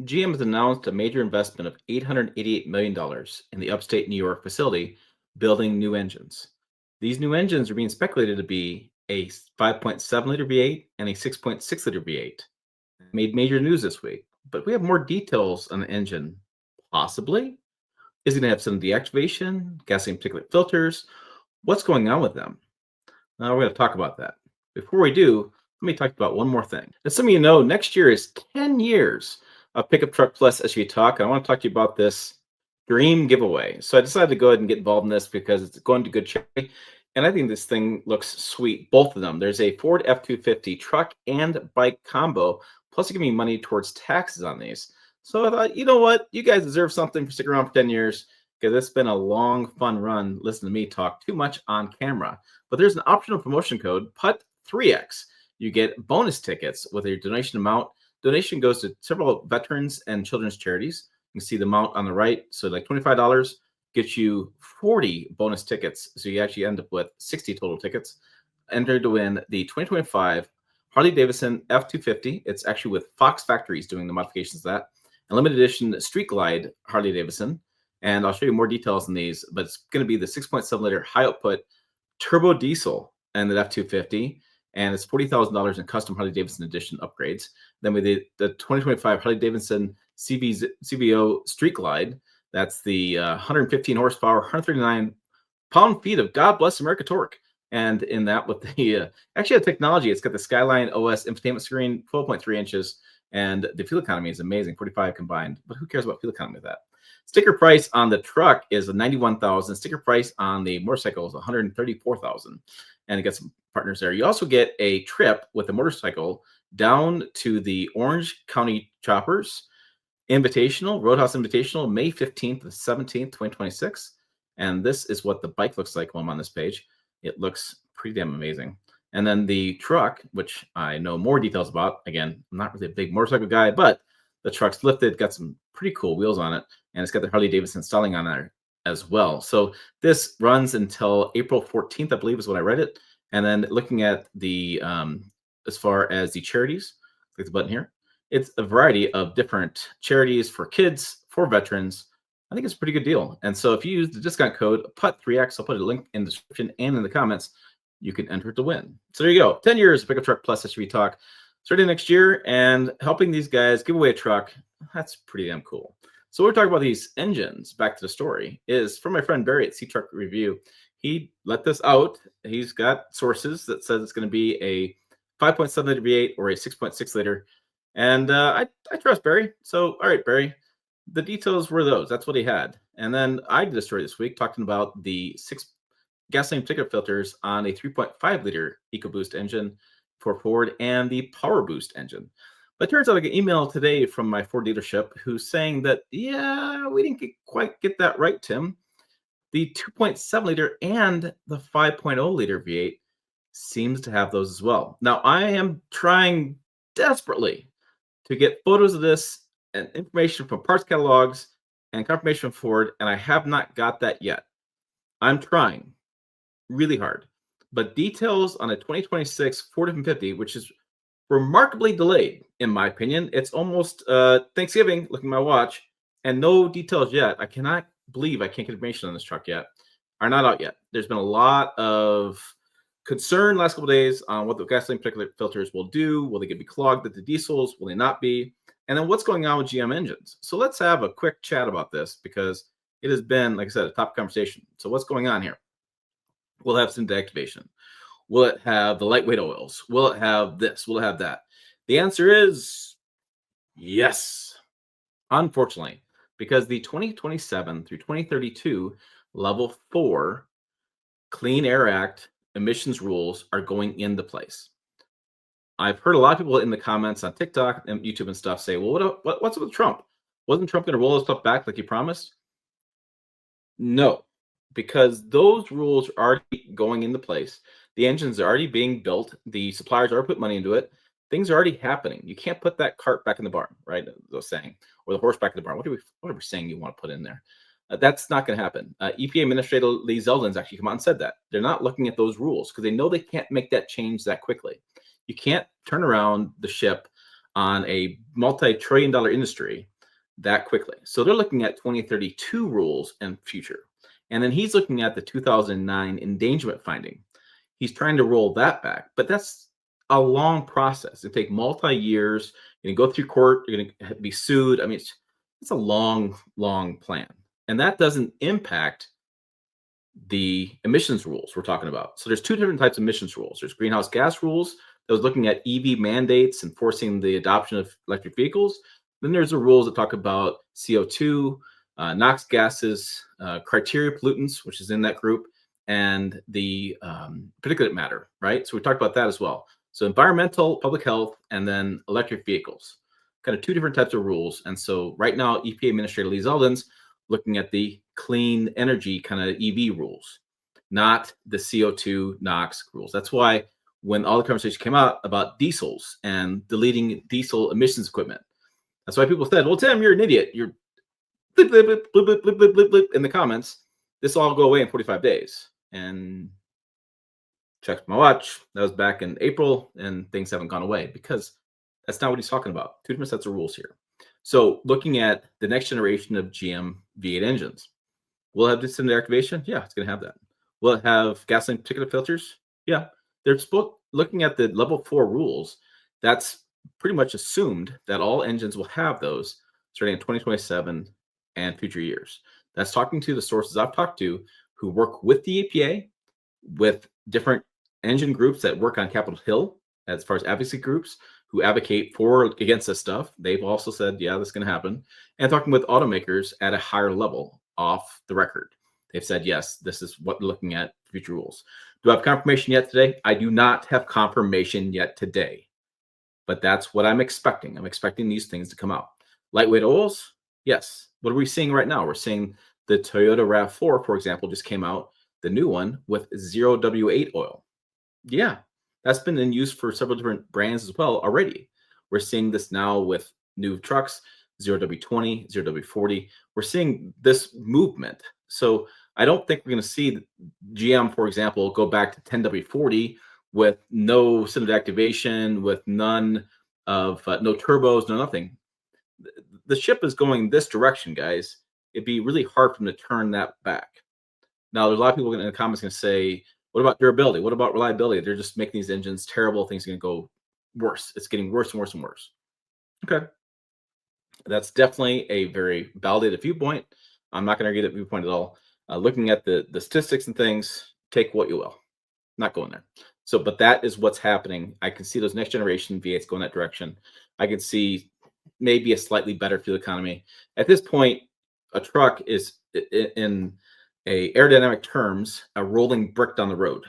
GM has announced a major investment of $888 million in the upstate New York facility building new engines. These new engines are being speculated to be a 5.7 liter V8 and a 6.6 liter V8. Made major news this week, but we have more details on the engine. Possibly? Is it going to have some deactivation, gasoline particulate filters? What's going on with them? Now we're going to talk about that. Before we do, let me talk about one more thing. As some of you know, next year is 10 years of Pickup Truck Plus SUV Talk. I want to talk to you about this dream giveaway. So I decided to go ahead and get involved in this because it's going to good charity. And I think this thing looks sweet, both of them. There's a Ford F-250 truck and bike combo, plus you give me money towards taxes on these. So I thought, you know what? You guys deserve something for sticking around for 10 years because it's been a long, fun run. Listen to me talk too much on camera. But there's an optional promotion code, PUT3X. You get bonus tickets with your donation amount. Donation goes to several veterans and children's charities. You can see the amount on the right. So like $25 gets you 40 bonus tickets. So you actually end up with 60 total tickets. Enter to win the 2025 Harley Davidson F-250. It's actually with Fox Factories doing the modifications of that. A limited edition Street Glide Harley Davidson. And I'll show you more details on these, but it's going to be the 6.7 liter high output turbo diesel and the F-250. And it's $40,000 in custom Harley Davidson edition upgrades. Then with the 2025 Harley Davidson CVO Street Glide, that's the 115 horsepower, 139 pound-feet of God Bless America torque. And in that, with the actually the technology, it's got the Skyline OS infotainment screen, 12.3 inches, and the fuel economy is amazing, 45 combined. But who cares about fuel economy with that? Sticker price on the truck is $91,000. Sticker price on the motorcycle is $134,000, and you got some partners there. You also get a trip with the motorcycle down to the Orange County Choppers Invitational, Roadhouse Invitational, May 15th to 17th, 2026. And this is what the bike looks like when I'm on this page. It looks pretty damn amazing. And then the truck, which I know more details about. Again, I'm not really a big motorcycle guy, but the truck's lifted, got some pretty cool wheels on it, and it's got the Harley Davidson styling on there as well. So this runs until April 14th, I believe is when I read it. And then looking at the, as far as the charities, click the button here. It's a variety of different charities for kids, for veterans. I think it's a pretty good deal. And so if you use the discount code PUT3X, I'll put a link in the description and in the comments, you can enter to win. So there you go. 10 years of Pickup Truck Plus SUV Talk starting next year and helping these guys give away a truck. That's pretty damn cool. So we're talking about these engines. Back to the story is from my friend Barry at C Truck Review. He let this out. He's got sources that says it's going to be a 5.7 liter V8 or a 6.6 liter. And I trust Barry. So, all right, Barry, the details were those. That's what he had. And then I did a story this week talking about the 6 gasoline particulate filters on a 3.5 liter EcoBoost engine for Ford and the Power Boost engine. But it turns out I got an email today from my Ford dealership who's saying that, yeah, we didn't quite get that right, Tim. The 2.7 liter and the 5.0 liter V8 seems to have those as well. Now, I am trying desperately to get photos of this and information from parts catalogs and confirmation from Ford, and I have not got that yet. I'm trying really hard. But details on a 2026 Ford F-150, which is remarkably delayed, in my opinion. It's almost Thanksgiving, looking at my watch, and no details yet. I cannot believe I can't get information on this truck yet. Are not out yet. There's been a lot of concern last couple of days on what the gasoline particulate filters will do. Will they get be clogged at the diesels? Will they not be? And then what's going on with GM engines? So let's have a quick chat about this because it has been, like I said, a top conversation. So what's going on here? Will it have some deactivation? Will it have the lightweight oils? Will it have this? Will it have that? The answer is yes, unfortunately, because the 2027 through 2032 Level 4 Clean Air Act emissions rules are going into place. I've heard a lot of people in the comments on TikTok and YouTube and stuff say, well, what's with Trump? Wasn't Trump going to roll this stuff back like he promised? No, because those rules are already going into place. The engines are already being built. The suppliers are putting money into it. Things are already happening. You can't put that cart back in the barn, right? They're saying, or the horse back in the barn. Whatever saying you want to put in there. That's not going to happen. EPA Administrator Lee Zeldin's actually come out and said that. They're not looking at those rules because they know they can't make that change that quickly. You can't turn around the ship on a multi-trillion-dollar industry that quickly. So they're looking at 2032 rules and future. And then he's looking at the 2009 endangerment finding. He's trying to roll that back, but that's a long process. It take multi years. You're going to go through court. You're going to be sued. I mean, it's a long, long plan, and that doesn't impact the emissions rules we're talking about. So there's two different types of emissions rules. There's greenhouse gas rules that was looking at EV mandates and forcing the adoption of electric vehicles. Then there's the rules that talk about CO2, NOx gases, criteria pollutants, which is in that group, and the particulate matter, right? So we talked about that as well. So environmental, public health, and then electric vehicles, kind of two different types of rules. And so right now, EPA Administrator Lee Zeldin's looking at the clean energy kind of EV rules, not the CO2 NOx rules. That's why when all the conversation came out about diesels and deleting diesel emissions equipment, that's why people said, well, Tim, you're an idiot. You're blip, blip, blip, blip, blip, blip, blip, blip, in the comments. This will all go away in 45 days. And checked my watch. That was back in April, and things haven't gone away because that's not what he's talking about. Two different sets of rules here. So looking at the next generation of GM V8 engines, will it have distillate activation? Yeah, it's going to have that. Will it have gasoline particulate filters? Yeah. They're looking at the level 4 rules. That's pretty much assumed that all engines will have those starting in 2027 and future years. That's talking to the sources I've talked to who work with the EPA, with different engine groups that work on Capitol Hill, as far as advocacy groups who advocate for against this stuff. They've also said, yeah, this is going to happen. And talking with automakers at a higher level off the record. They've said, yes, this is what we're looking at future rules. Do I have confirmation yet today? I do not have confirmation yet today, but that's what I'm expecting. I'm expecting these things to come out. Lightweight oils, yes. What are we seeing right now? We're seeing the Toyota RAV4, for example, just came out, the new one with 0 W8 oil. Yeah, that's been in use for several different brands as well already. We're seeing this now with new trucks, 0W20, 0W40. We're seeing this movement. So I don't think we're going to see GM, for example, go back to 10W40 with no cylinder activation, with none of no turbos, no nothing. The ship is going this direction, guys. It'd be really hard for them to turn that back. Now, there's a lot of people in the comments going to say, what about durability? What about reliability? They're just making these engines terrible. Things are going to go worse. It's getting worse and worse and worse. Okay. That's definitely a very validated viewpoint. I'm not going to argue that viewpoint at all. Looking at the statistics and things, take what you will. Not going there. So, but that is what's happening. I can see those next generation V8s going that direction. I can see maybe a slightly better fuel economy. At this point, a truck is in a aerodynamic terms, a rolling brick down the road.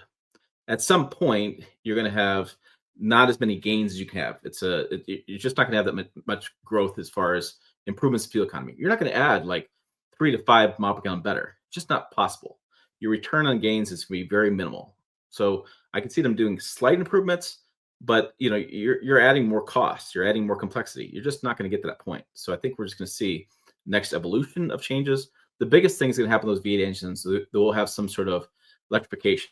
At some point, you're going to have not as many gains as you can have. You're just not going to have that much growth as far as improvements to fuel economy. You're not going to add like 3 to 5 mile per gallon better. It's just not possible. Your return on gains is going to be very minimal. So I can see them doing slight improvements, but you're adding more costs. You're adding more complexity. You're just not going to get to that point. So I think we're just going to see next evolution of changes. The biggest thing is going to happen with those V8 engines. They will have some sort of electrification,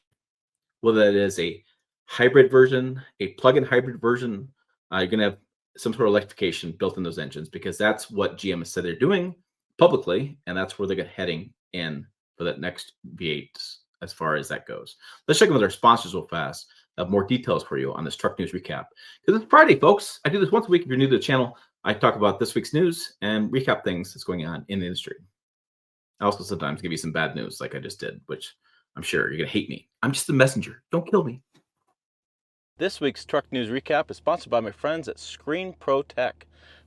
whether that is a hybrid version, a plug-in hybrid version. You're going to have some sort of electrification built in those engines because that's what GM has said they're doing publicly, and that's where they're heading in for that next V8 as far as that goes. Let's check in with our sponsors real fast. I have more details for you on this Truck News Recap. Because it's Friday, folks. I do this once a week. If you're new to the channel, I talk about this week's news and recap things that's going on in the industry. I also sometimes give you some bad news like I just did, which I'm sure you're going to hate me. I'm just a messenger. Don't kill me. This week's Truck News Recap is sponsored by my friends at Screen Pro Tech.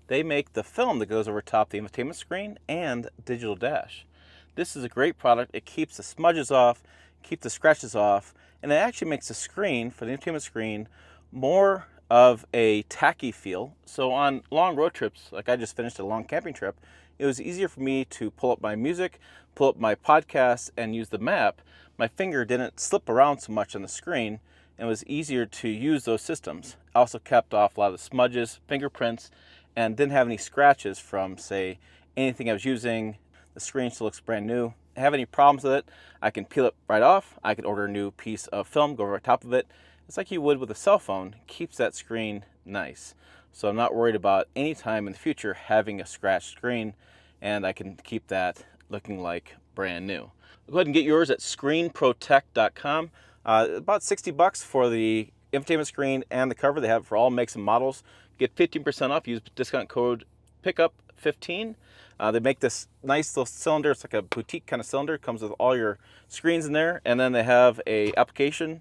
They make the film that goes over top the infotainment screen and digital dash. This is a great product. It keeps the smudges off, keeps the scratches off, and it actually makes the screen, for the infotainment screen, more of a tacky feel. So on long road trips, like I just finished a long camping trip, it was easier for me to pull up my music, pull up my podcast, and use the map. My finger didn't slip around so much on the screen, and it was easier to use those systems. I also kept off a lot of the smudges, fingerprints, and didn't have any scratches from, say, anything I was using. The screen still looks brand new. If I have any problems with it, I can peel it right off. I can order a new piece of film, go over top of it. It's like you would with a cell phone. It keeps that screen nice. So I'm not worried about any time in the future having a scratched screen, and I can keep that looking like brand new. Go ahead and get yours at screenprotect.com. About 60 bucks for the infotainment screen and the cover. They have it for all makes and models. Get 15% off. Use discount code pickup15. They make this nice little cylinder. It's like a boutique kind of cylinder. It comes with all your screens in there, and then they have a application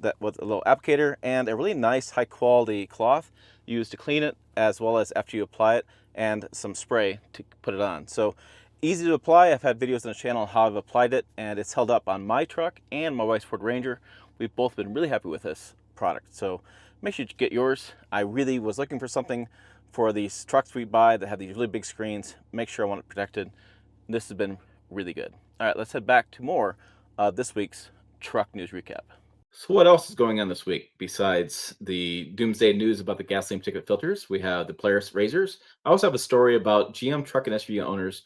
that with a little applicator and a really nice high quality cloth used to clean it as well as after you apply it, and some spray to put it on. So easy to apply. I've had videos on the channel on how I've applied it, and it's held up on my truck and my wife's Ford Ranger. We've both been really happy with this product. So make sure you get yours. I really was looking for something for these trucks we buy that have these really big screens. Make sure I want it protected. This has been really good. All right, let's head back to more of this week's truck news recap. So what else is going on this week besides the doomsday news about the gasoline ticket filters? We have the Polaris razors. I also have a story about GM truck and SUV owners.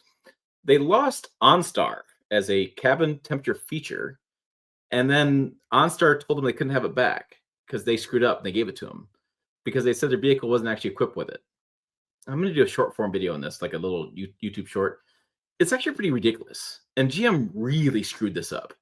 They lost OnStar as a cabin temperature feature, and then OnStar told them they couldn't have it back because they screwed up and they gave it to them because they said their vehicle wasn't actually equipped with it. I'm going to do a short form video on this, like a little YouTube short. It's actually pretty ridiculous, and GM really screwed this up.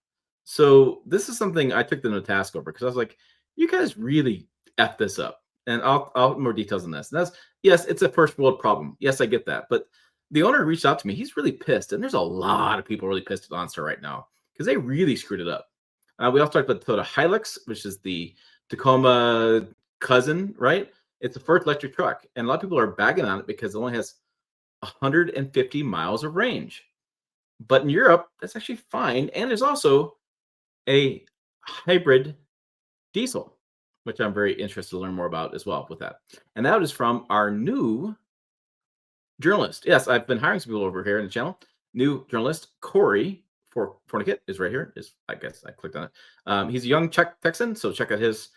So this is something I took them to task over because I was like, you guys really F this up. And I'll have more details on this. And that's, yes, it's a first world problem. Yes, I get that. But the owner reached out to me. He's really pissed. And there's a lot of people really pissed at OnStar right now because they really screwed it up. We also talked about the Toyota Hilux, which is the Tacoma cousin, right? It's the first electric truck. And a lot of people are bagging on it because it only has 150 miles of range. But in Europe, that's actually fine. And there's also a hybrid diesel, which I'm very interested to learn more about as well with that. And that is from our new journalist. Yes, I've been hiring some people over here in the channel. New journalist, Corey Fornicate is right here. I guess I clicked on it. He's a young Czech Texan, so check out his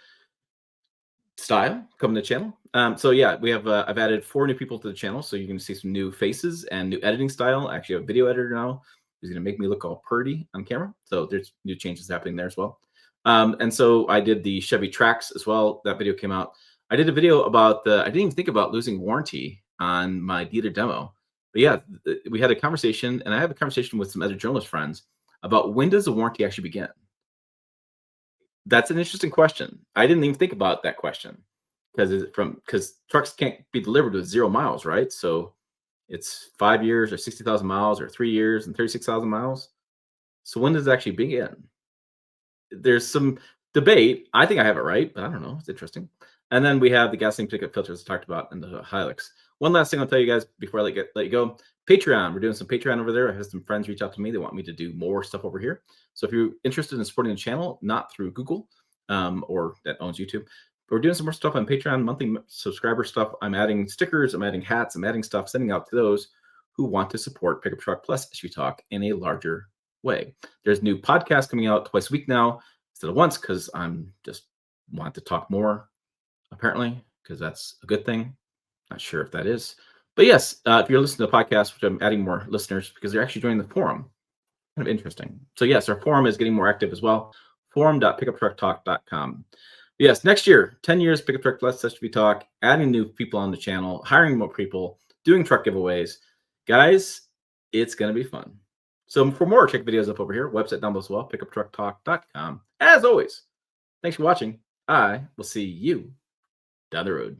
style coming to the channel. So yeah, we have I've added 4 new people to the channel, so you can see some new faces and new editing style. I actually have a video editor now who's going to make me look all purdy on camera. So there's new changes happening there as well. And so I did the Chevy Trax as well. That video came out. I did a video about I didn't even think about losing warranty on my dealer demo. But yeah, we had a conversation, and I have a conversation with some other journalist friends about when does the warranty actually begin? That's an interesting question. I didn't even think about that question because trucks can't be delivered with 0 miles, right? So it's 5 years or 60,000 miles or 3 years and 36,000 miles. So when does it actually begin? There's some debate. I think I have it right, but I don't know. It's interesting. And then we have the gasoline ticket filters I talked about in the Hilux. One last thing I'll tell you guys before I let you go. Patreon. We're doing some Patreon over there. I have some friends reach out to me. They want me to do more stuff over here. So if you're interested in supporting the channel, not through Google or that owns YouTube, but we're doing some more stuff on Patreon, monthly subscriber stuff. I'm adding stickers. I'm adding hats. I'm adding stuff, sending out to those who want to support Pickup Truck Plus SUV Talk in a larger way. There's new podcasts coming out twice a week now instead of once because I'm just want to talk more, apparently, because that's a good thing. Not sure if that is. But yes, if you're listening to the podcast, which I'm adding more listeners because they're actually joining the forum. Kind of interesting. So yes, our forum is getting more active as well. Forum.pickuptrucktalk.com. Yes, next year, 10 years Pickup Truck Plus SUV Talk, adding new people on the channel, hiring more people, doing truck giveaways. Guys, it's going to be fun. So for more, check videos up over here. Website down below as well, pickuptrucktalk.com. As always, thanks for watching. I will see you down the road.